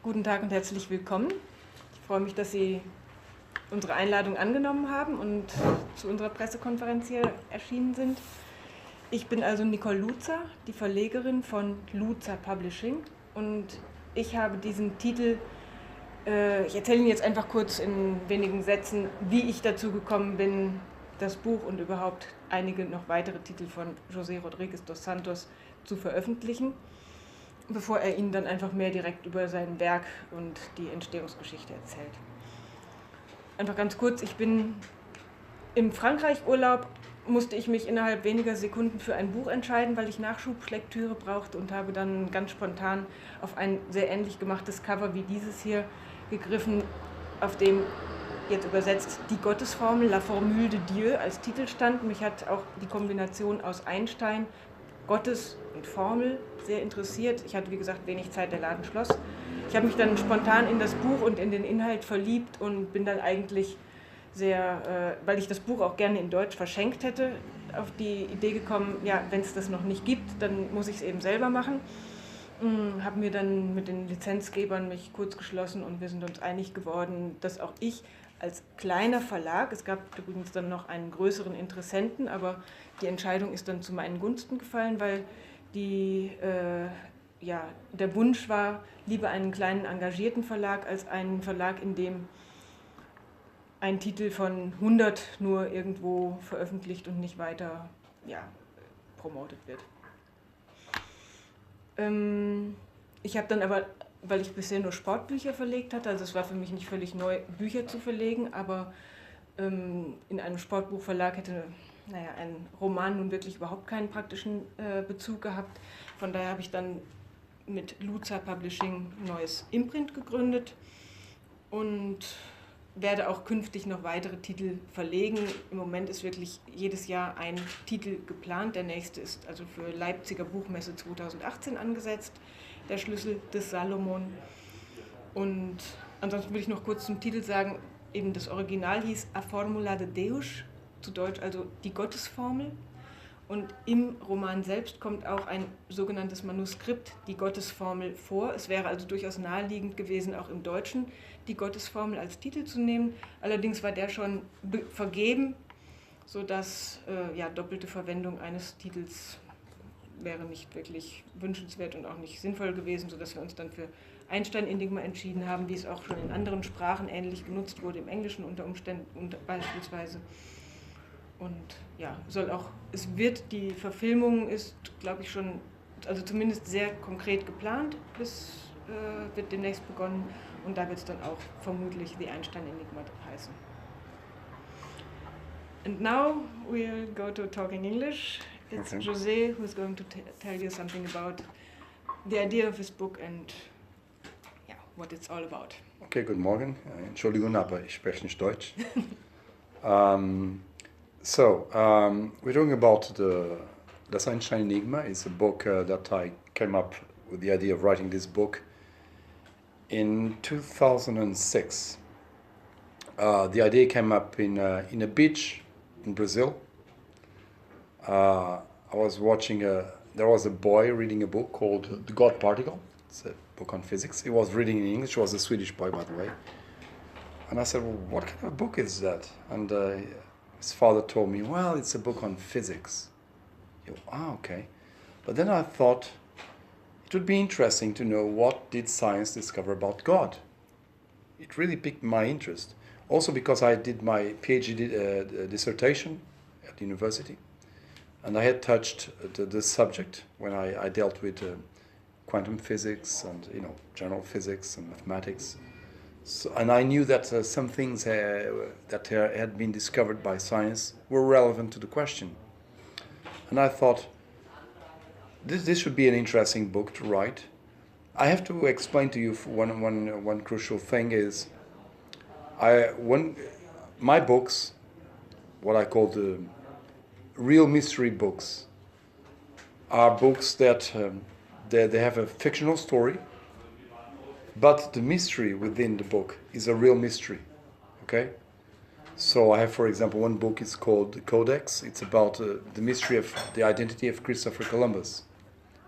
Guten Tag und herzlich willkommen. Ich freue mich, dass Sie unsere Einladung angenommen haben und zu unserer Pressekonferenz hier erschienen sind. Ich bin also Nicole Luzer, die Verlegerin von Luzarpublishing, und ich habe diesen Titel, ich erzähle Ihnen jetzt einfach kurz in wenigen Sätzen, wie ich dazu gekommen bin, das Buch und überhaupt einige noch weitere Titel von José Rodrigues dos Santos zu veröffentlichen, bevor er Ihnen dann einfach mehr direkt über sein Werk und die Entstehungsgeschichte erzählt. Einfach ganz kurz, ich bin im Frankreich-Urlaub, musste ich mich innerhalb weniger Sekunden für ein Buch entscheiden, weil ich Nachschublektüre brauchte, und habe dann ganz spontan auf ein sehr ähnlich gemachtes Cover wie dieses hier gegriffen, auf dem jetzt übersetzt die Gottesformel, La Formule de Dieu, als Titel stand. Mich hat auch die Kombination aus Einstein, Gottes und Formel sehr interessiert. Ich hatte, wie gesagt, wenig Zeit, der Laden schloss. Ich habe mich dann spontan in das Buch und in den Inhalt verliebt und bin dann eigentlich sehr, weil ich das Buch auch gerne in Deutsch verschenkt hätte, auf die Idee gekommen, ja, wenn es das noch nicht gibt, dann muss ich es eben selber machen. Habe mir dann mit den Lizenzgebern mich kurz geschlossen und wir sind uns einig geworden, dass auch ich als kleiner Verlag, es gab übrigens dann noch einen größeren Interessenten, aber die Entscheidung ist dann zu meinen Gunsten gefallen, weil der Wunsch war, lieber einen kleinen engagierten Verlag als einen Verlag, in dem ein Titel von 100 nur irgendwo veröffentlicht und nicht weiter promotet wird. Ich habe dann aber, weil ich bisher nur Sportbücher verlegt hatte, also es war für mich nicht völlig neu, Bücher zu verlegen, aber in einem Sportbuchverlag hätte ein Roman nun wirklich überhaupt keinen praktischen Bezug gehabt. Von daher habe ich dann mit Luzarpublishing ein neues Imprint gegründet und werde auch künftig noch weitere Titel verlegen. Im Moment ist wirklich jedes Jahr ein Titel geplant. Der nächste ist also für Leipziger Buchmesse 2018 angesetzt, der Schlüssel des Salomon. Und ansonsten will ich noch kurz zum Titel sagen, eben das Original hieß A Formula de Deus, zu Deutsch also die Gottesformel. Und im Roman selbst kommt auch ein sogenanntes Manuskript, die Gottesformel, vor. Es wäre also durchaus naheliegend gewesen, auch im Deutschen die Gottesformel als Titel zu nehmen. Allerdings war der schon vergeben, sodass doppelte Verwendung eines Titels wäre nicht wirklich wünschenswert und auch nicht sinnvoll gewesen, sodass wir uns dann für Einstein Enigma entschieden haben, wie es auch schon in anderen Sprachen ähnlich genutzt wurde, im Englischen unter Umständen beispielsweise. Und ja, die Verfilmung ist, glaube ich, schon, also zumindest sehr konkret geplant, wird demnächst begonnen, und da wird es dann auch vermutlich The Einstein Enigma heißen. And now we'll go to talking English. It's okay. José who's going to tell you something about the idea of his book and what it's all about. Okay, guten Morgen. Entschuldigung, aber ich spreche nicht Deutsch. We're talking about the Einstein Enigma. It's a book that I came up with the idea of writing this book in 2006. The idea came up in a beach in Brazil. I was watching there was a boy reading a book called The God Particle. It's a book on physics. He was reading in English. He was a Swedish boy, by the way. And I said, well, what kind of book is that? And his father told me, well, it's a book on physics. Okay. But then I thought it would be interesting to know what did science discover about God. It really piqued my interest. Also because I did my PhD dissertation at the university, and I had touched the subject when I dealt with quantum physics and general physics and mathematics. So, and I knew that some things that had been discovered by science were relevant to the question. And I thought, this should be an interesting book to write. I have to explain to you one crucial thing is, my books, what I call the real mystery books, are books that they have a fictional story, but the mystery within the book is a real mystery, okay? So I have, for example, one book is called The Codex. It's about the mystery of the identity of Christopher Columbus.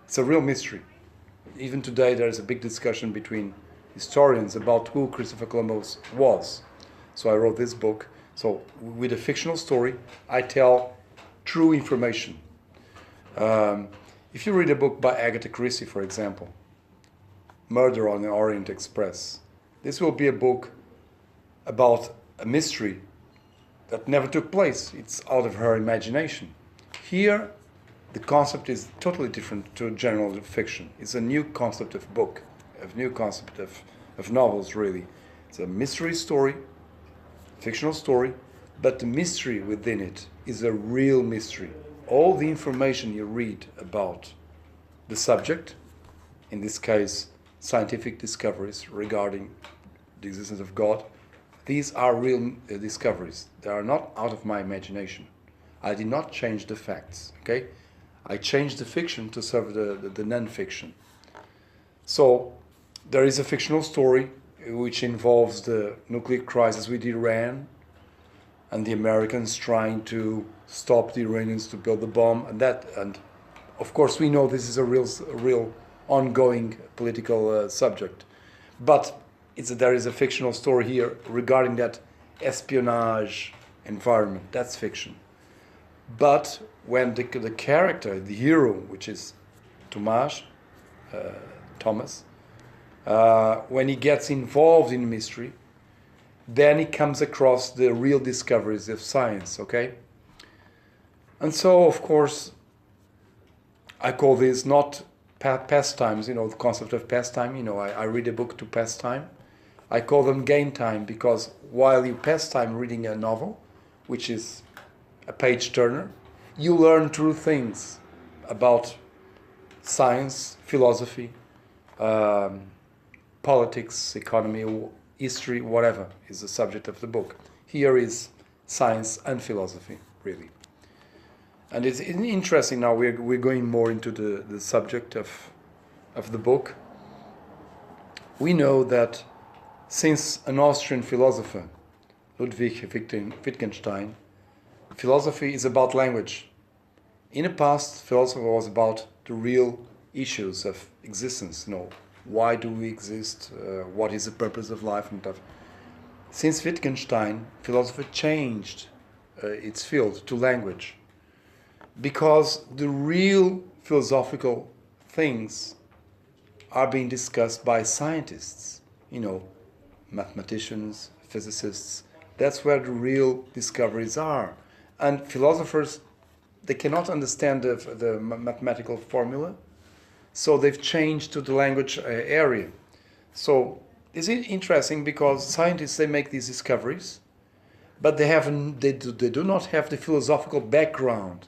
It's a real mystery. Even today there is a big discussion between historians about who Christopher Columbus was. So I wrote this book. So with a fictional story, I tell true information. If you read a book by Agatha Christie, for example, Murder on the Orient Express, this will be a book about a mystery that never took place. It's out of her imagination. Here, the concept is totally different to general fiction. It's a new concept of book, a new concept of novels, really. It's a mystery story, fictional story, but the mystery within it is a real mystery. All the information you read about the subject, in this case, scientific discoveries regarding the existence of God, these are real discoveries. They are not out of my imagination. I did not change the facts, okay? I changed the fiction to serve the non-fiction. So there is a fictional story which involves the nuclear crisis with Iran and the Americans trying to stop the Iranians to build the bomb, and of course we know this is a real ongoing political subject. But there is a fictional story here regarding that espionage environment. That's fiction. But when the character, the hero, which is Thomas, when he gets involved in mystery, then he comes across the real discoveries of science, okay? And so, of course, I call this not pastimes, the concept of pastime. I read a book to pass time. I call them gain time, because while you pass time reading a novel, which is a page turner, you learn true things about science, philosophy, politics, economy, history, whatever is the subject of the book. Here is science and philosophy, really. And it's interesting now, we're going more into the subject of the book. We know that since an Austrian philosopher, Ludwig Wittgenstein, philosophy is about language. In the past, philosophy was about the real issues of existence. Why do we exist? What is the purpose of life? And stuff. Since Wittgenstein, philosophy changed its field to language, because the real philosophical things are being discussed by scientists, mathematicians, physicists. That's where the real discoveries are. And philosophers, they cannot understand the mathematical formula, so they've changed to the language area. So it's interesting, because scientists, they make these discoveries, but they do not have the philosophical background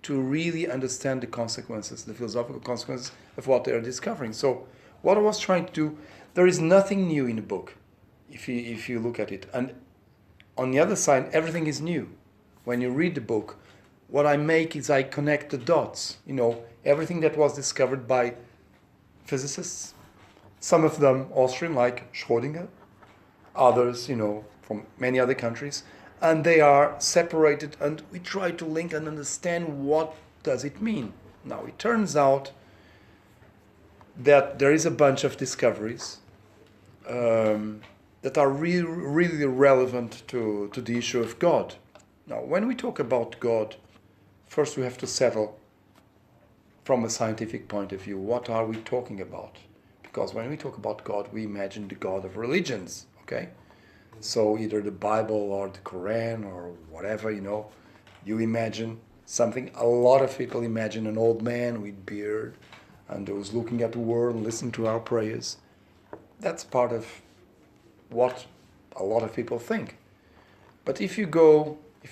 to really understand the consequences, the philosophical consequences of what they are discovering. So what I was trying to do, there is nothing new in the book, if you look at it. And on the other side, everything is new. When you read the book, what I make is I connect the dots. Everything that was discovered by physicists, some of them Austrian, like Schrödinger, others, from many other countries, and they are separated, and we try to link and understand what does it mean. Now, it turns out that there is a bunch of discoveries that are really relevant to the issue of God. Now, when we talk about God, first we have to settle from a scientific point of view, what are we talking about? Because when we talk about God, we imagine the God of religions, okay? So either the Bible or the Quran or whatever, you imagine something. A lot of people imagine an old man with beard and who's looking at the world and listening to our prayers. That's part of what a lot of people think. But if you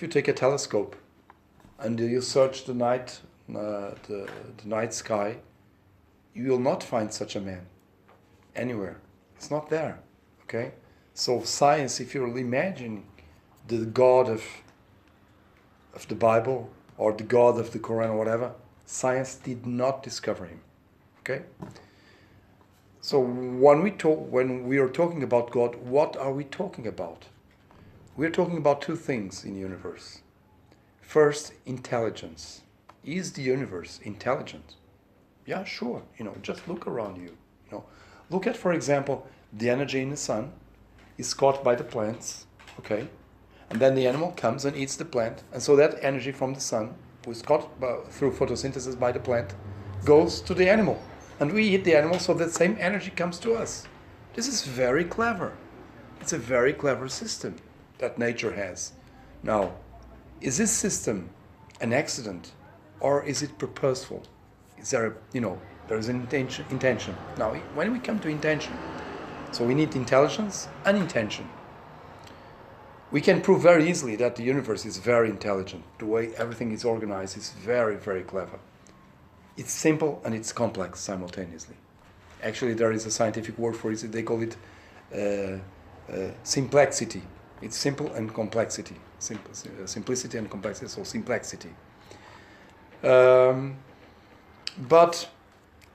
take a telescope and you search the night sky, you will not find such a man anywhere. It's not there, okay? So science, if you're imagining the God of the Bible or the God of the Quran or whatever, science did not discover him, okay? So when we are talking about God, what are we talking about? We're talking about two things in the universe. First, intelligence. Is the universe intelligent? Yeah, sure. Just look around you. Look at, for example, the energy in the sun is caught by the plants, okay? And then the animal comes and eats the plant. And so that energy from the sun, which is caught through photosynthesis by the plant, goes to the animal. And we eat the animal, so that same energy comes to us. This is very clever. It's a very clever system that nature has. Now, is this system an accident or is it purposeful? Is there, there is an intention. Now, when we come to intention, so we need intelligence and intention. We can prove very easily that the universe is very intelligent. The way everything is organized is very, very clever. It's simple and it's complex simultaneously. Actually, there is a scientific word for it. They call it simplexity. It's simple and complexity. Simplicity and complexity, so simplexity. But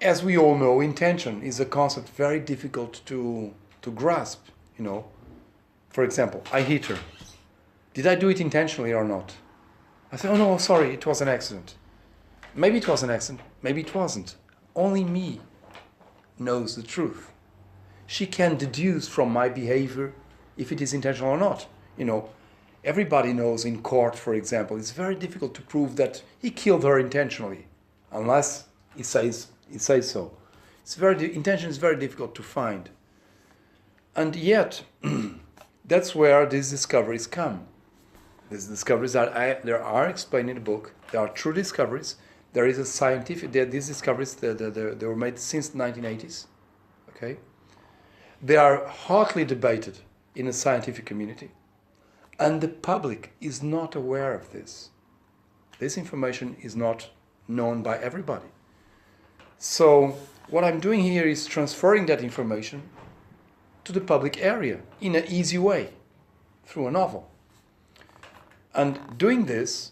as we all know, intention is a concept very difficult to grasp, For example, I hit her. Did I do it intentionally or not? I said, oh no, sorry, it was an accident. Maybe it was an accident, maybe it wasn't. Only me knows the truth. She can deduce from my behavior if it is intentional or not. Everybody knows in court, for example, it's very difficult to prove that he killed her intentionally, unless he says so. Intention is very difficult to find. And yet, that's where these discoveries come. These discoveries there are explained in the book. They are true discoveries. There is a scientific. These discoveries they were made since the 1980s. Okay, they are hotly debated in the scientific community, and the public is not aware of this. This information is not known by everybody. So what I'm doing here is transferring that information to the public area in an easy way through a novel. And doing this,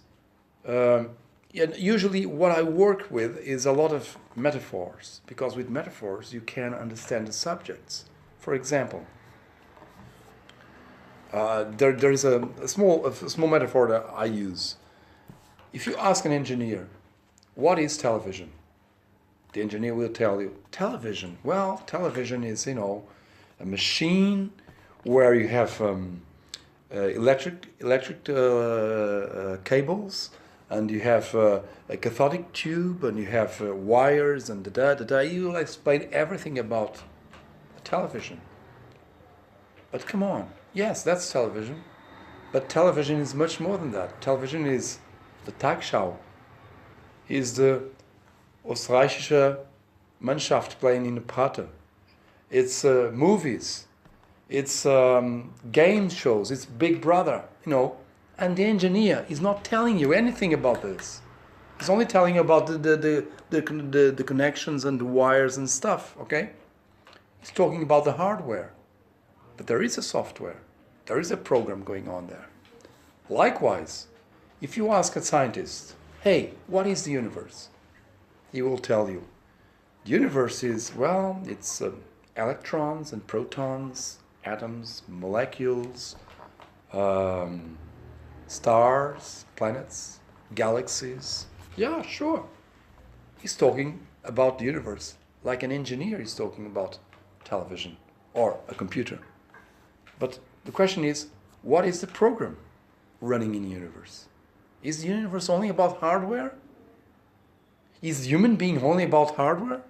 usually what I work with is a lot of metaphors, because with metaphors you can understand the subjects. For example, there is a small metaphor that I use. If you ask an engineer, what is television? The engineer will tell you, television. Well, television is, a machine where you have electric cables, and you have a cathodic tube, and you have wires, and You will explain everything about a television. But come on, yes, that's television. But television is much more than that. Television is the Tagesschau, is the österreichische Mannschaft playing in the Prater. It's movies, it's game shows, it's Big Brother, And the engineer is not telling you anything about this. He's only telling you about the connections and the wires and stuff, okay? He's talking about the hardware. But there is a software. There is a program going on there. Likewise, if you ask a scientist, hey, what is the universe? He will tell you. The universe is, it's electrons and protons, atoms, molecules, stars, planets, galaxies. Yeah, sure. He's talking about the universe like an engineer is talking about television or a computer. But the question is, what is the program running in the universe? Is the universe only about hardware? Is human being only about hardware?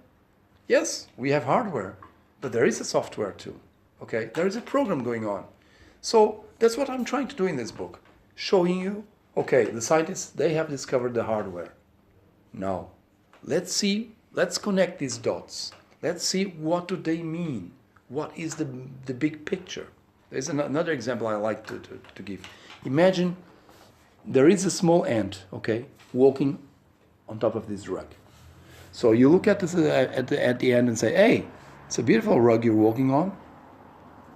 Yes, we have hardware, but there is a software too. Okay, there is a program going on. So that's what I'm trying to do in this book, showing you, okay, the scientists, they have discovered the hardware. Now, let's connect these dots. Let's see, what do they mean? What is the big picture? There's another example I like to give. Imagine there is a small ant, okay, walking on top of this rug. So you look at this at the end and say, hey, it's a beautiful rug you're walking on.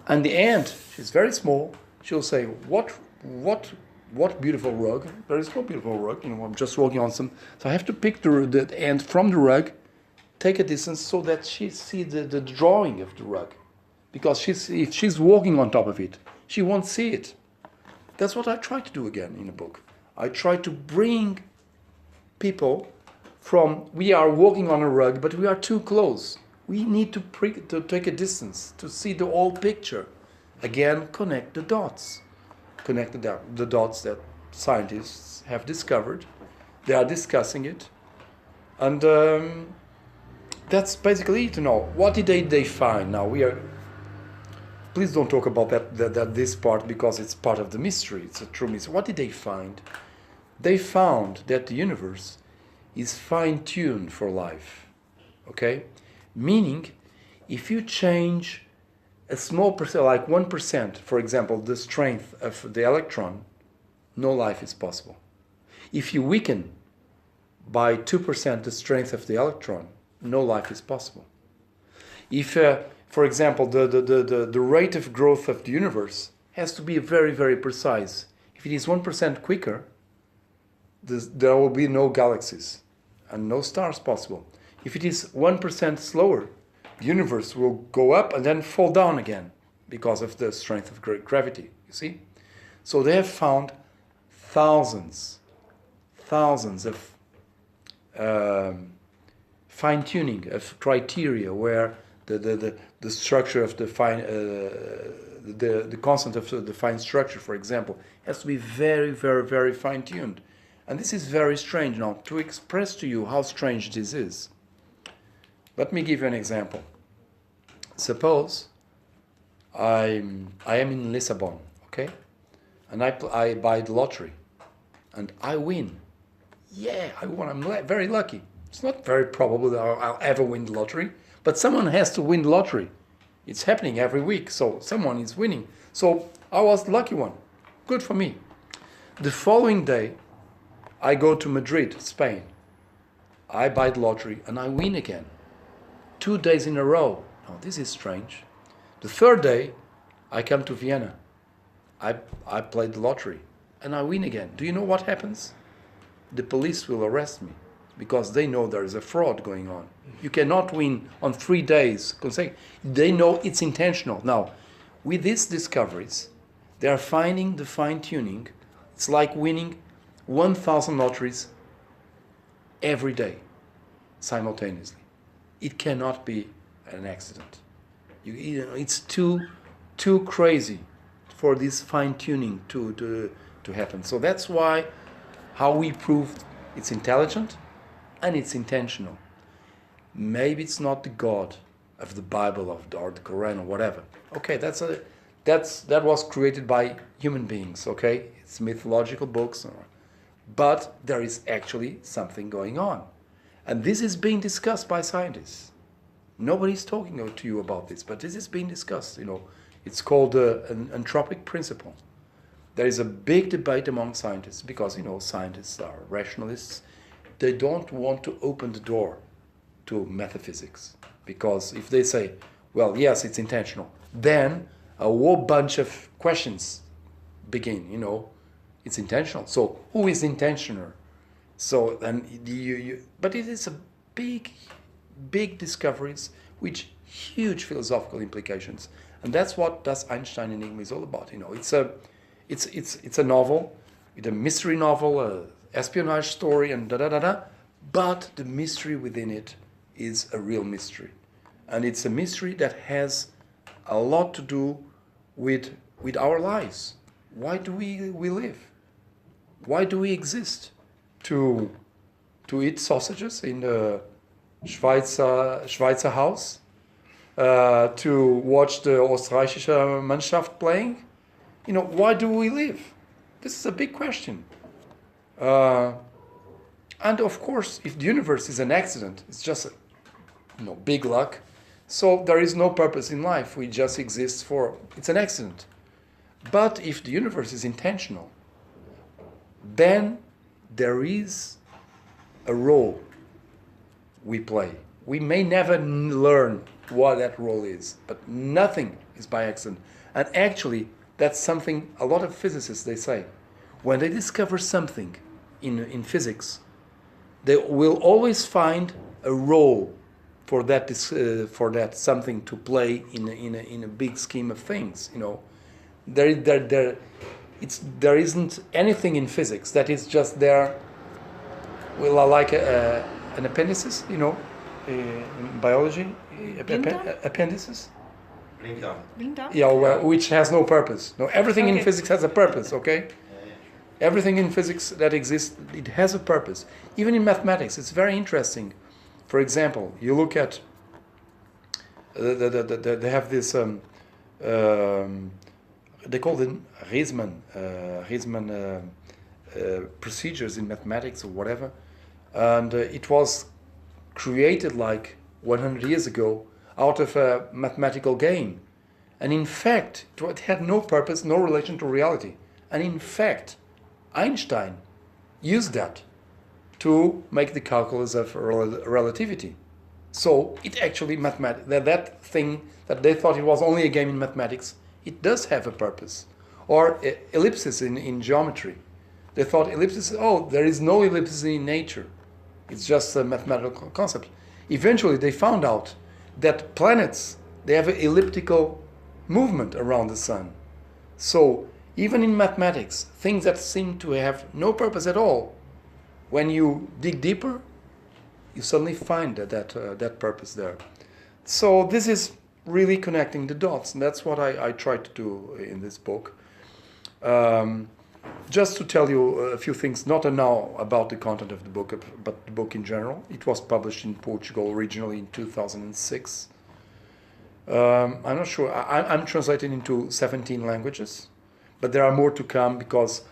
And the ant, she's very small, she'll say, what beautiful rug? There is no beautiful rug, I'm just walking on some. So I have to pick the ant from the rug, take a distance so that she sees the drawing of the rug. Because if she's walking on top of it, she won't see it. That's what I try to do again in the book. I try to bring people from, we are walking on a rug, but we are too close. We need to take a distance, to see the whole picture. Again, connect the dots. Connect the dots that scientists have discovered. They are discussing it. And that's basically it. What did they find? Now, please don't talk about this part, because it's part of the mystery. It's a true mystery. What did they find? They found that the universe is fine-tuned for life. Okay? Meaning, if you change a small percent, like 1%, for example, the strength of the electron, no life is possible. If you weaken by 2% the strength of the electron, no life is possible. If, for example, the rate of growth of the universe has to be very, very precise. If it is 1% quicker, there will be no galaxies and no stars possible. If it is 1% slower, the universe will go up and then fall down again because of the strength of gravity, you see? So they have found thousands of fine-tuning of criteria where the structure of the fine, the constant of the fine structure, for example, has to be very, very, very fine-tuned. And this is very strange. Now, to express to you how strange this is, let me give you an example. Suppose I am in Lisbon, okay? And I buy the lottery. And I win. Yeah, I won. I'm very lucky. It's not very probable that I'll ever win the lottery. But someone has to win the lottery. It's happening every week, so someone is winning. So I was the lucky one. Good for me. The following day, I go to Madrid, Spain. I buy the lottery and I win again. 2 days in a row. Now, this is strange. The third day, I come to Vienna. I play the lottery and I win again. Do you know what happens? The police will arrest me because they know there is a fraud going on. You cannot win on 3 days consecutive. They know it's intentional. Now, with these discoveries, they are finding the fine-tuning. It's like winning 1,000 lotteries every day, simultaneously. It cannot be an accident. It's too crazy for this fine-tuning to happen. So that's why how we proved it's intelligent and it's intentional. Maybe it's not the God of the Bible or the Quran or whatever. Okay, that was created by human beings. Okay, it's mythological books, but there is actually something going on, and this is being discussed by scientists. Nobody's talking to you about this, but this is being discussed. It's called an anthropic principle. There is a big debate among scientists because scientists are rationalists. They don't want to open the door to metaphysics, because if they say, well, yes, it's intentional, then a whole bunch of questions begin. It's intentional. So who is intentioner? So then but it is a big discoveries with huge philosophical implications, and that's what Das Einstein Enigma is all about. It's a novel, it's a mystery novel, a espionage story, and but the mystery within it is a real mystery, and it's a mystery that has a lot to do with our lives. Why do we live? Why do we exist? To eat sausages in the Schweizer Haus? To watch the österreichische Mannschaft playing? Why do we live? This is a big question. And of course, if the universe is an accident, it's just big luck. So there is no purpose in life. We just exist it's an accident. But if the universe is intentional, then there is a role we play. We may never learn what that role is, but nothing is by accident. And actually, that's something a lot of physicists, they say. When they discover something in physics, they will always find a role for that something to play in a big scheme of things. There isn't anything in physics that is just there, like an appendices. in biology? Blinddarm? Appendices? Blinddarm? Yeah, well, which has no purpose. No, everything in Okay. physics has a purpose, okay? Everything in physics that exists, it has a purpose. Even in mathematics, it's very interesting. For example, you look at, they have this, they call them Riemann procedures in mathematics or whatever. And it was created like 100 years ago out of a mathematical game. And in fact, it had no purpose, no relation to reality. And in fact, Einstein used that to make the calculus of relativity. So it actually, that thing that they thought it was only a game in mathematics, it does have a purpose. Or ellipses in geometry. They thought ellipses, oh, there is no ellipses in nature. It's just a mathematical concept. Eventually they found out that planets, they have an elliptical movement around the sun. So even in mathematics, things that seem to have no purpose at all, when you dig deeper, you suddenly find that purpose there. So this is really connecting the dots, and that's what I try to do in this book. Just to tell you a few things, not now about the content of the book, but the book in general. It was published in Portugal originally in 2006. I'm not sure. I'm translated into 17 languages, but there are more to come because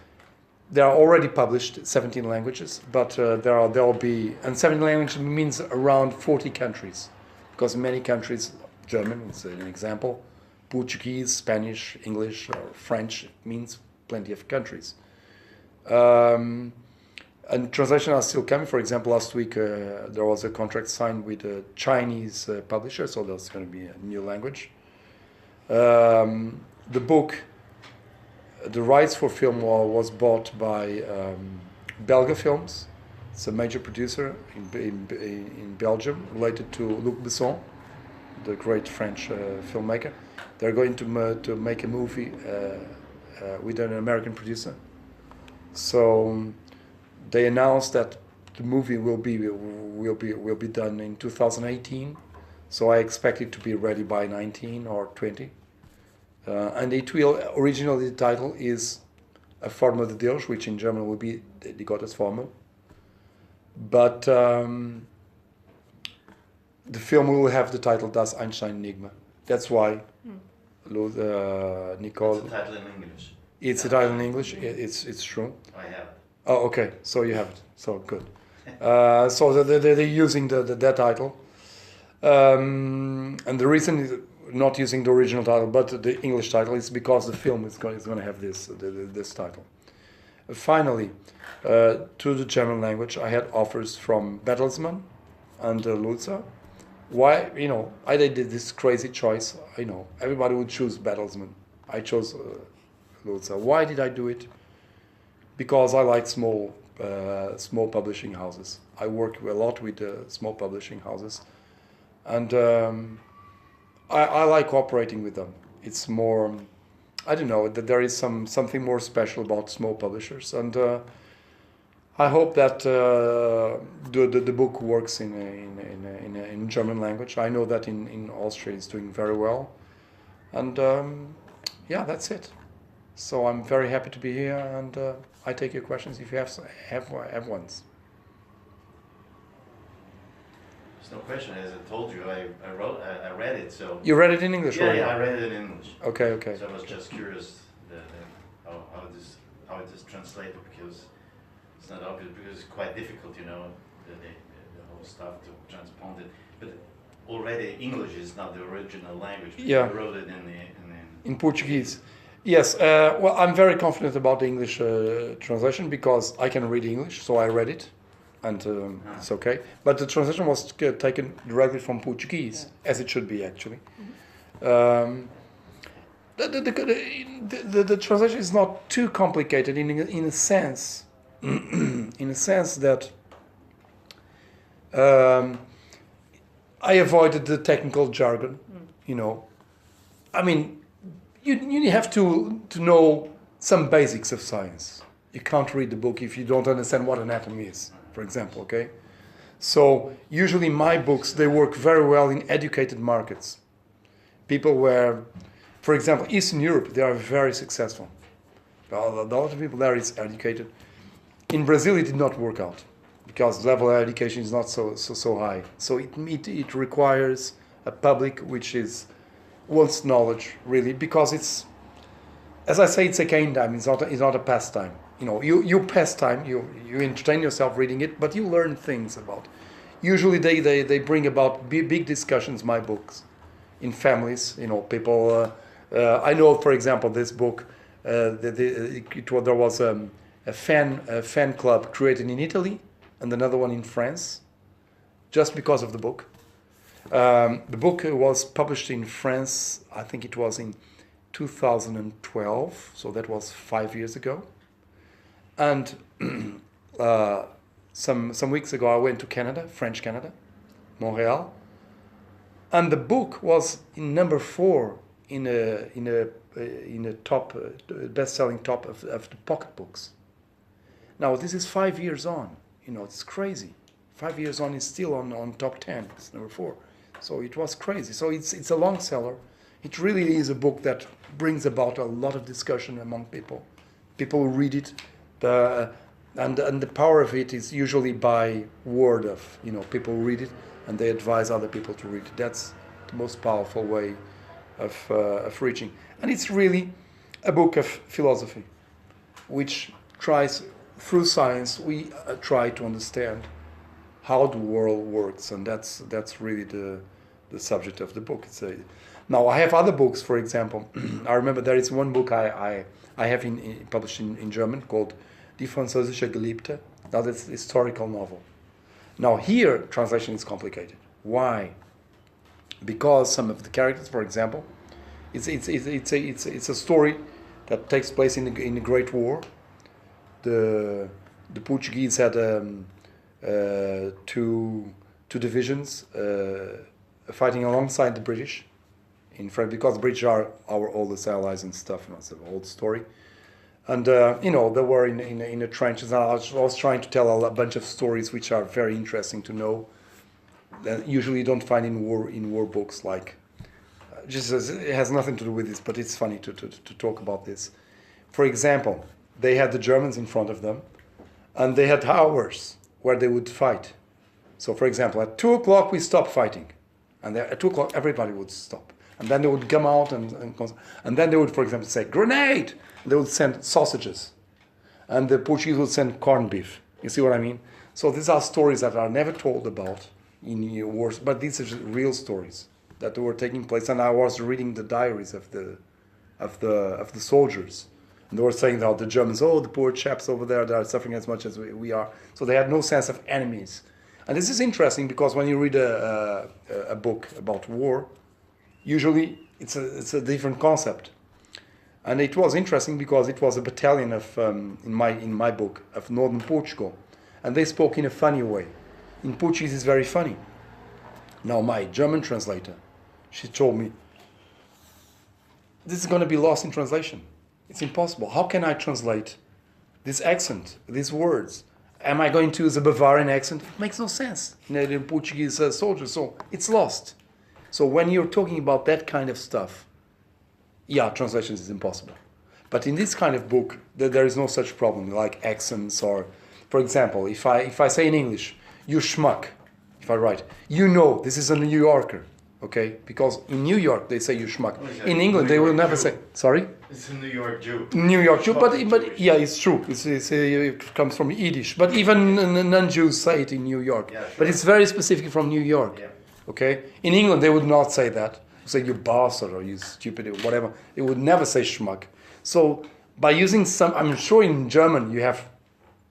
there are already published 17 languages, but there will be, and 17 languages means around 40 countries, because in many countries, German is an example, Portuguese, Spanish, English, or French means plenty of countries. And translations are still coming. For example, last week there was a contract signed with a Chinese publisher, so there's going to be a new language. The book, the rights for film was bought by Belga Films. It's a major producer in Belgium, related to Luc Besson, the great French filmmaker. They're going to make a movie with an American producer. So they announced that the movie will be done in 2018. So I expect it to be ready by 19 or 20. And it will, originally the title is A Forma de Deus, which in German will be Die Gottesformel. But the film will have the title Das Einstein Enigma. That's why Nicole... It's a title in English. It's a title in English, it's true. I have it. Oh, okay, so you have it, so good. So they're using that title. And the reason is not using the original title, but the English title, is because the film is going to have this title. Finally, to the German language, I had offers from Bertelsmann and Luther. Why, I did this crazy choice. Everybody would choose Bertelsmann. I chose Luther. Why did I do it? Because I like small publishing houses. I work a lot with small publishing houses, and I like cooperating with them. It's more, I don't know, that there is something more special about small publishers, and I hope that the book works in German language. I know that in Austria it's doing very well, and yeah, that's it. So I'm very happy to be here, and I take your questions if you have ones. There's no question. As I told you, I read it. So You read it in English, yeah, right? yeah, I read it in English. Okay. So I was just curious how it is translated, because it's not obvious, because it's quite difficult, the whole stuff to transpond it. But already English is not the original language. Yeah. You wrote it In Portuguese. Yes, well, I'm very confident about the English translation because I can read English, so I read it, and it's okay. But the translation was taken directly from Portuguese, as it should be, actually. Mm-hmm. The translation is not too complicated in a sense, that I avoided the technical jargon, I mean, you have to know some basics of science. You can't read the book if you don't understand what an atom is, for example, okay? So usually my books, they work very well in educated markets. People where, for example, Eastern Europe, they are very successful. A lot of people there is educated. In Brazil, it did not work out because the level of education is not so high. So it requires a public which wants knowledge really, because it's, as I say, it's a game time. It's not a pastime. You know, you pass time, you entertain yourself reading it, but you learn things about. Usually they bring about big discussions, my books, in families. You know, people. I know, for example, this book. There was a fan club created in Italy and another one in France, just because of the book. The book was published in France. I think it was in 2012, so that was 5 years ago. And some weeks ago, I went to Canada, French Canada, Montreal, and the book was in number 4 in a top best-selling top of the pocket books. Now this is 5 years on. You know, it's crazy. 5 years on, it's still on top 10. It's number 4. So it was crazy. So it's a long seller. It really is a book that brings about a lot of discussion among people. People who read it. And the power of it is usually by word of, you know, people read it and they advise other people to read it. That's the most powerful way of reaching. And it's really a book of philosophy, which tries, through science, we try to understand how the world works, and that's really the subject of the book. Now I have other books, for example. I remember there is one book I have published in German called Die französische Geliebte. Now that's a historical novel. Now here, translation is complicated. Why? Because some of the characters, for example, it's a story that takes place in the Great War. The Portuguese had two divisions fighting alongside the British in France, because the British are our oldest allies and stuff. And it's an old story. And you know, they were in the trenches. And I was trying to tell a bunch of stories which are very interesting to know. That usually you don't find in war books. Like, it has nothing to do with this, but it's funny to talk about this. For example, they had the Germans in front of them, and they had hours where they would fight. So, for example, at 2 o'clock we stopped fighting, and at 2 o'clock everybody would stop, and then they would come out and then they would, for example, say grenade. They would send sausages, and the Portuguese would send corned beef. You see what I mean? So these are stories that are never told about in wars, but these are real stories that were taking place. And I was reading the diaries of the soldiers, and they were saying that the Germans, oh, the poor chaps over there, they are suffering as much as we are. So they had no sense of enemies. And this is interesting because when you read a book about war, usually it's a different concept. And it was interesting because it was a battalion of in my book of northern Portugal, and they spoke in a funny way. In Portuguese, it's very funny. Now my German translator, she told me, this is going to be lost in translation. It's impossible. How can I translate this accent, these words? Am I going to use a Bavarian accent? It makes no sense in a Portuguese soldier, so it's lost. So when you're talking about that kind of stuff, yeah, translation is impossible. But in this kind of book, there is no such problem, like accents or, for example, if I say in English, you schmuck, if I write, you know, this is a New Yorker, okay? Because in New York, they say you schmuck. In England, they will never say, sorry? It's a New York Jew. New York Jew, but yeah, it's true. It comes from Yiddish. But even non-Jews say it in New York. Yeah, sure. But it's very specific from New York, yeah. Okay? In England, they would not say that. Say you bastard or you stupid or whatever. They would never say schmuck. So by using I'm sure in German you have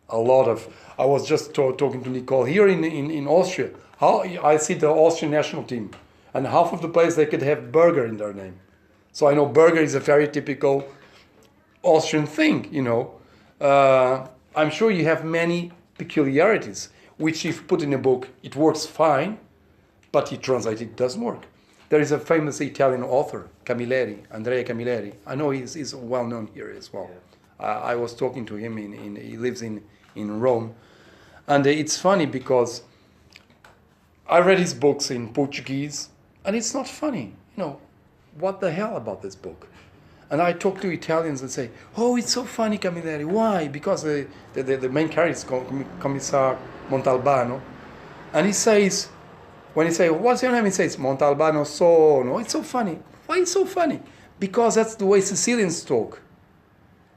a lot of. I was just talking to Nicole here in Austria. How I see the Austrian national team, and half of the players they could have burger in their name. So I know burger is a very typical Austrian thing. You know, I'm sure you have many peculiarities which, if put in a book, it works fine, but if translated, it doesn't work. There is a famous Italian author, Andrea Camilleri. I know he's well known here as well. Yeah. I was talking to him. He lives in Rome, and it's funny because I read his books in Portuguese, and it's not funny. What the hell about this book? And I talk to Italians and say, oh, it's so funny, Camilleri. Why? Because the main character is Commissar Montalbano. And he says, when he says, what's your name? He says, Montalbano sono. It's so funny. Why is it so funny? Because that's the way Sicilians talk.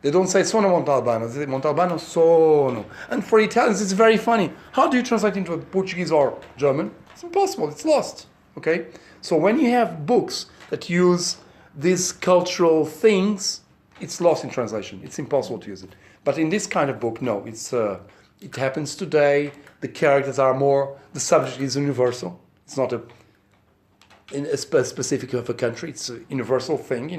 They don't say sono Montalbano, they say Montalbano sono. And for Italians, it's very funny. How do you translate into Portuguese or German? It's impossible, it's lost. Okay? So when you have books that use these cultural things, it's lost in translation. It's impossible to use it. But in this kind of book, no, it happens today. The characters are more, the subject is universal. It's not a specific of a country. It's a universal thing,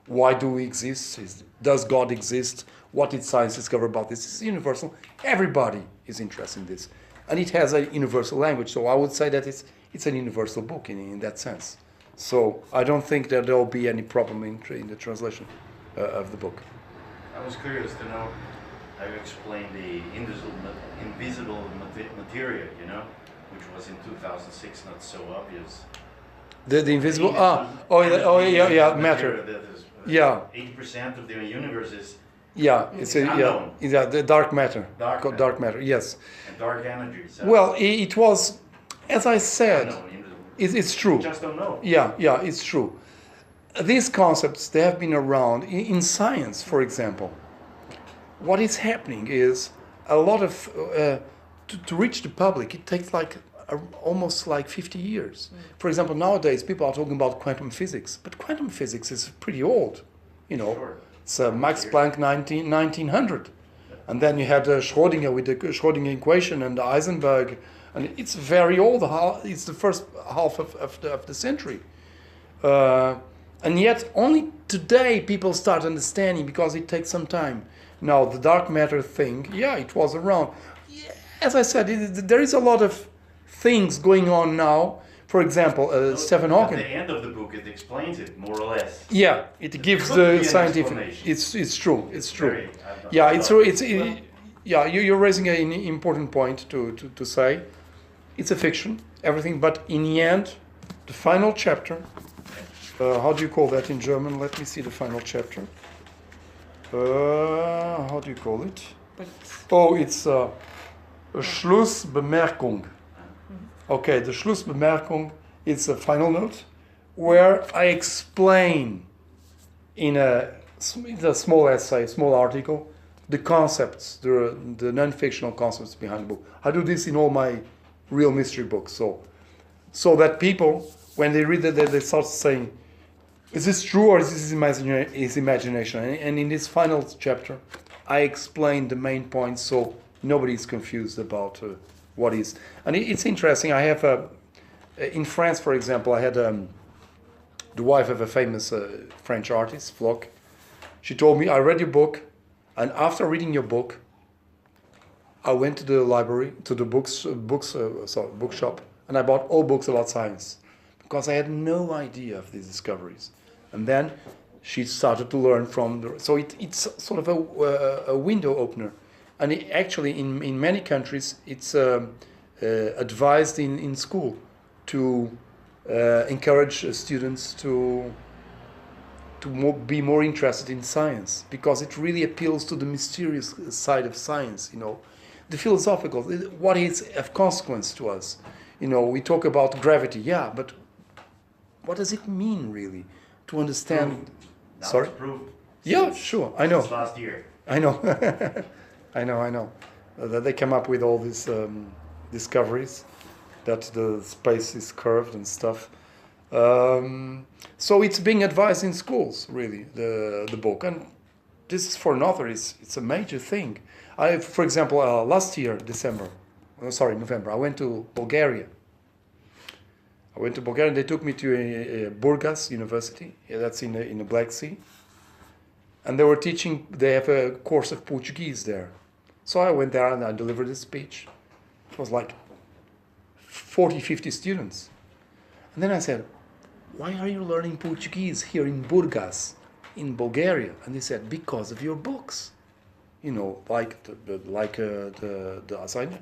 Why do we exist? Does God exist? What did science discover about this? It's universal. Everybody is interested in this. And it has a universal language. So I would say that it's an universal book in that sense. So I don't think that there will be any problem in the translation of the book. I was curious to know how you explain the invisible materia, which was in 2006 not so obvious. The invisible, matter. Yeah. 80% of the universe is it's the dark matter. Dark matter, yes. And dark energy. So well, it was, as I said, it's true. You just don't know. Yeah, it's true. These concepts, they have been around in science, for example. What is happening is a lot of, to reach the public, it takes almost 50 years. For example, nowadays people are talking about quantum physics, but quantum physics is pretty old. Sure. It's Max Planck 1900. And then you had Schrödinger with the Schrödinger equation and Heisenberg, and it's very old. It's the first half of the century. And yet only today people start understanding, because it takes some time. Now the dark matter thing, it was around. As I said, there is a lot of things going on now. For example, Stephen Hawking. At the end of the book, it explains it more or less. Yeah, it gives the scientific. It's true. It's true. It's true. You're raising an important point to say. It's a fiction, everything, but in the end, the final chapter. How do you call that in German? Let me see the final chapter. How do you call it? It's Schlussbemerkung. Okay, the Schlussbemerkung is a final note where I explain in a small essay, small article, the concepts, the non-fictional concepts behind the book. I do this in all my real mystery books, so that people, when they read it, they start saying, is this true or is this his imagination? And in this final chapter, I explain the main points so nobody is confused about what is. And it's interesting. I have, in France, for example, I had the wife of a famous French artist, Floch. She told me, I read your book, and after reading your book, I went to the library, to the bookshop, and I bought all books about science, because I had no idea of these discoveries. And then she started to learn from so it's sort of a window opener. And actually, in many countries, it's advised in school to encourage students to be more interested in science, because it really appeals to the mysterious side of science, the philosophical, what is of consequence to us. We talk about gravity, but what does it mean really to understand? Now Sorry? it's proved. Yeah, sure, I know. Since last year. I know. I know. That they come up with all these discoveries, that the space is curved and stuff. So it's being advised in schools, really, the book. And this is, for an author, it's a major thing. For example, last year, November, I went to Bulgaria. And they took me to a Burgas University, that's in the Black Sea. And they have a course of Portuguese there. So I went there and I delivered a speech. It was 40, 50 students. And then I said, why are you learning Portuguese here in Burgas, in Bulgaria? And they said, because of your books. The assignment.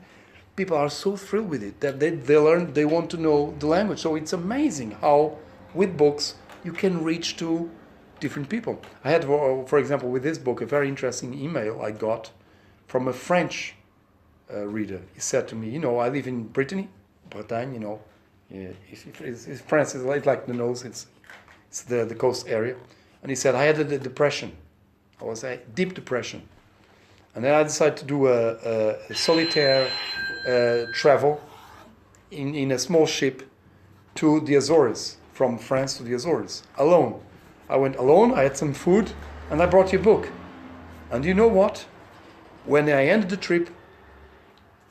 people are so thrilled with it that they want to know the language. So it's amazing how with books you can reach to different people. I had, for example, with this book, a very interesting email I got from a French reader. He said to me, you know, I live in Bretagne, you know, if France is like the nose, it's the coast area. And he said, I had a depression. I was a deep depression. And then I decided to do a solitaire travel in a small ship to the Azores, from France to the Azores, alone. I went alone, I had some food, and I brought you a book. And you know what? When I ended the trip,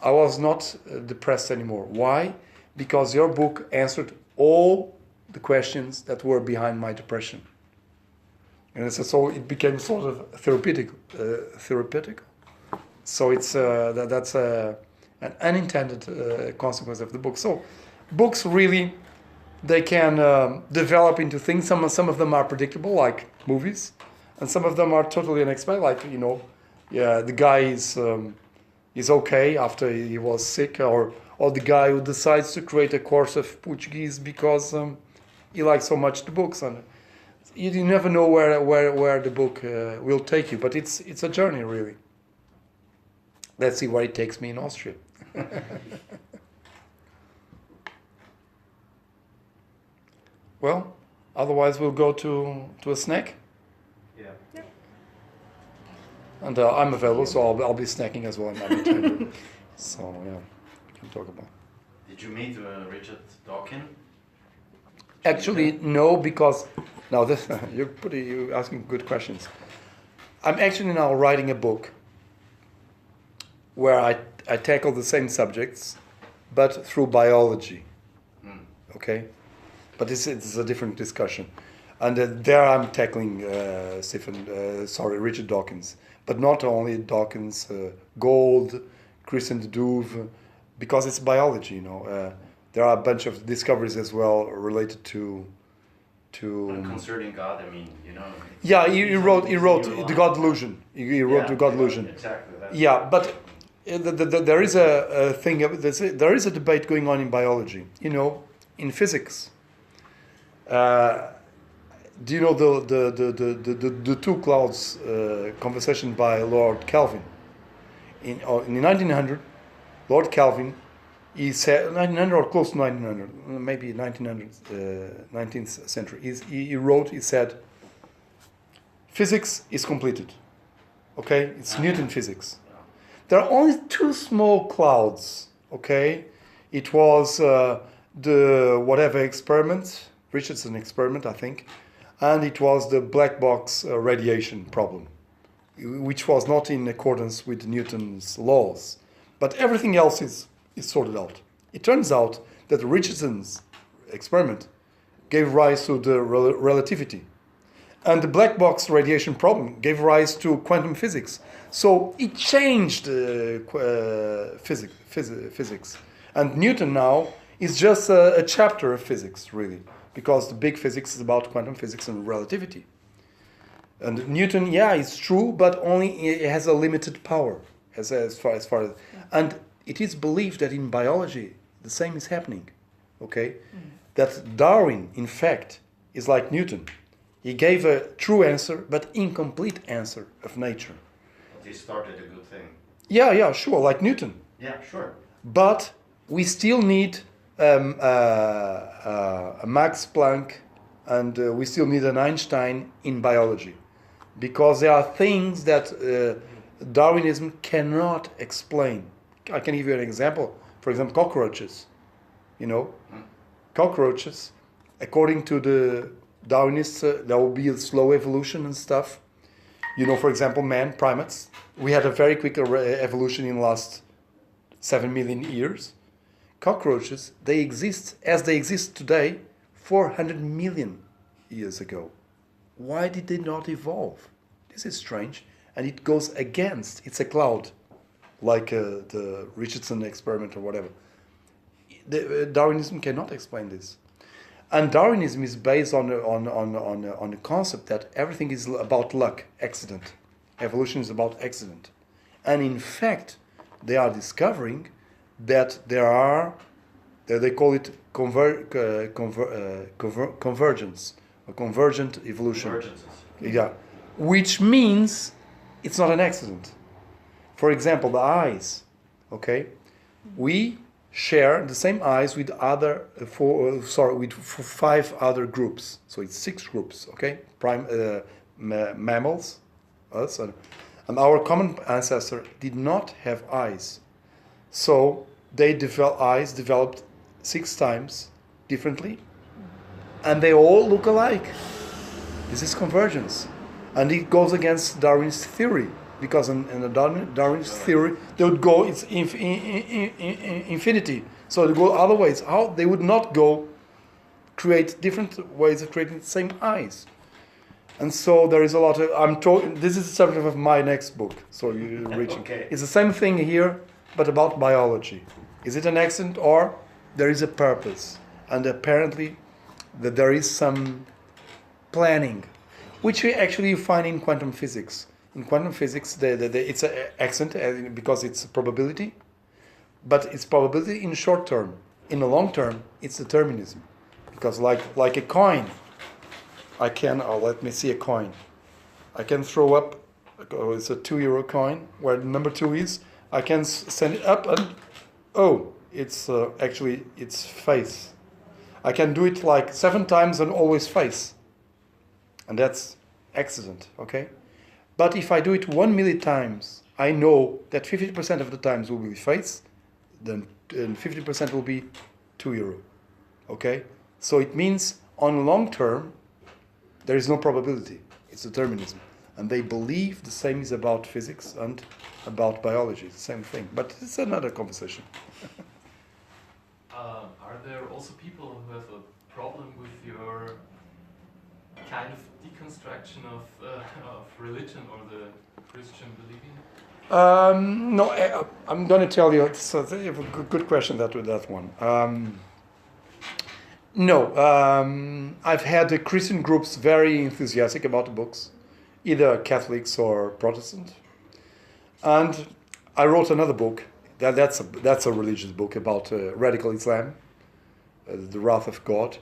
I was not depressed anymore. Why? Because your book answered all the questions that were behind my depression. And so it became sort of therapeutic. So it's that's an unintended consequence of the book. So books really, they can develop into things. Some of them are predictable, like movies, and some of them are totally unexpected. Like, you know, yeah, the guy is okay after he was sick, or the guy who decides to create a course of Portuguese because he likes so much the books, and you never know where the book will take you. But it's a journey, really. Let's see where it takes me in Austria. Well, otherwise we'll go to a snack. Yeah. And I'm available, so I'll be snacking as well in my time. So yeah, we can talk about. Did you meet Richard Dawkins? Actually, no, because now this you're asking good questions. I'm actually now writing a book where I tackle the same subjects, but through biology. Okay, but this is a different discussion, and there I'm tackling Richard Dawkins, but not only Dawkins, Gold, Christian de Duve, because it's biology. You know, there are a bunch of discoveries as well related to. Concerning God, I mean, you know. Yeah, he wrote The God Delusion. He wrote The God Delusion. Exactly. Yeah, but there is a thing. There is a debate going on in biology. You know, in physics. Do you know the two clouds conversation by Lord Kelvin? In 1900, Lord Kelvin, he said 1900 or close to 1900, maybe 19th century. He said, physics is completed. Okay, it's Newton physics. There are only two small clouds. Okay, it was the whatever experiment, Richardson experiment, I think, and it was the black box radiation problem, which was not in accordance with Newton's laws. But everything else is sorted out. It turns out that Richardson's experiment gave rise to the relativity. And the black box radiation problem gave rise to quantum physics. So it changed physics. And Newton now is just a chapter of physics, really, because the big physics is about quantum physics and relativity. And Newton, yeah, it's true, but only it has a limited power as far as. And it is believed that in biology the same is happening. Okay, that Darwin, in fact, is like Newton. He gave a true answer, but incomplete answer of nature. But he started a good thing. Yeah, sure, like Newton. Yeah, sure. But we still need a Max Planck, and we still need an Einstein in biology, because there are things that Darwinism cannot explain. I can give you an example. For example, cockroaches. You know, cockroaches, according to the Darwinists, there will be a slow evolution and stuff. You know, for example, primates. We had a very quick evolution in the last 7 million years. Cockroaches, they exist as they exist today 400 million years ago. Why did they not evolve? This is strange. And it goes against, it's a cloud, like the Richardson experiment or whatever. Darwinism cannot explain this. And Darwinism is based on a concept that everything is about luck, accident. Evolution is about accident. And in fact, they are discovering that there are, they call it convergence, or convergent evolution. Convergences. Yeah, which means it's not an accident. For example, the eyes. Okay, we share the same eyes with with 5 other groups. So it's 6 groups. Okay, mammals, us, and our common ancestor did not have eyes, so eyes developed 6 times differently, and they all look alike. This is convergence, and it goes against Darwin's theory, because in Darwin's theory they would go infinity, so they go other ways. How they would not go create different ways of creating the same eyes. And so there is a lot of, this is the subject of my next book, so you're reaching. Okay. It's the same thing here, but about biology. Is it an accident, or there is a purpose? And apparently that there is some planning, which we actually find in quantum physics. In quantum physics, it's an accident because it's a probability, but it's probability in the short term. In the long term, it's determinism. Because like a coin, let me see a coin. I can throw up, it's a €2 coin, where number 2 is. I can send it up and, it's actually, it's face. I can do it like 7 times and always face. And that's accident, okay? But if I do it 1 million times, I know that 50% of the times will be face, then 50% will be €2, okay? So it means on long term, there is no probability. It's determinism. And they believe the same is about physics and about biology. It's the same thing. But it's another conversation. Are there also people who have a problem with your kind of deconstruction of religion or the Christian believing? No, I'm going to tell you. It's a good question, that one. No, I've had the Christian groups very enthusiastic about the books, either Catholics or Protestant. And I wrote another book. That's a religious book about radical Islam, the wrath of God.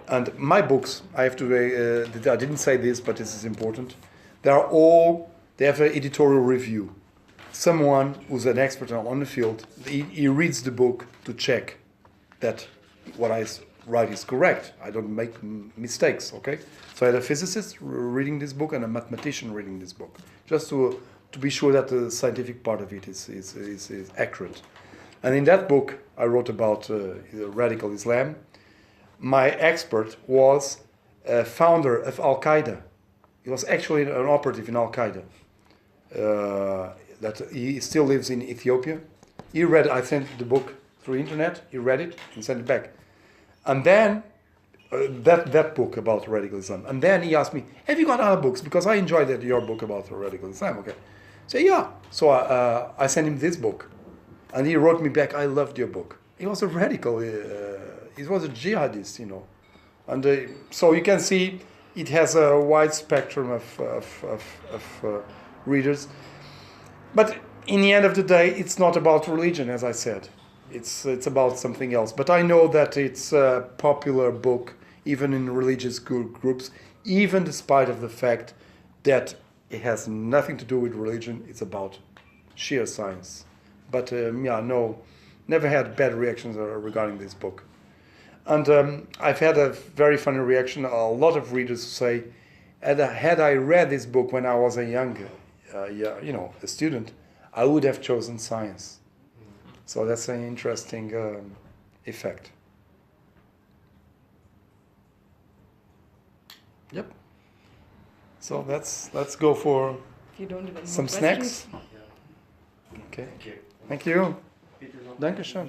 And my books, I didn't say this, but this is important. They have an editorial review. Someone who's an expert on the field, he reads the book to check that what I write is correct. I don't make mistakes, okay? So I had a physicist reading this book and a mathematician reading this book, just to be sure that the scientific part of it is accurate. And in that book, I wrote about radical Islam. My expert was a founder of Al-Qaeda. He was actually an operative in Al-Qaeda. That he still lives in Ethiopia. I sent the book through internet, he read it and sent it back. And then, that book about radical Islam. And then he asked me, have you got other books? Because I enjoyed your book about radical Islam, okay? So yeah. So I sent him this book. And he wrote me back, I loved your book. He was a radical, he was a jihadist, you know. And so you can see it has a wide spectrum of readers. But in the end of the day, it's not about religion, as I said. It's about something else. But I know that it's a popular book, even in religious groups, even despite of the fact that it has nothing to do with religion. It's about sheer science. But never had bad reactions regarding this book. And I've had a very funny reaction. A lot of readers say, had I read this book when I was a student, I would have chosen science. So that's an interesting effect. Yep. So let's go for some snacks. Okay. Thank you. Dankeschön.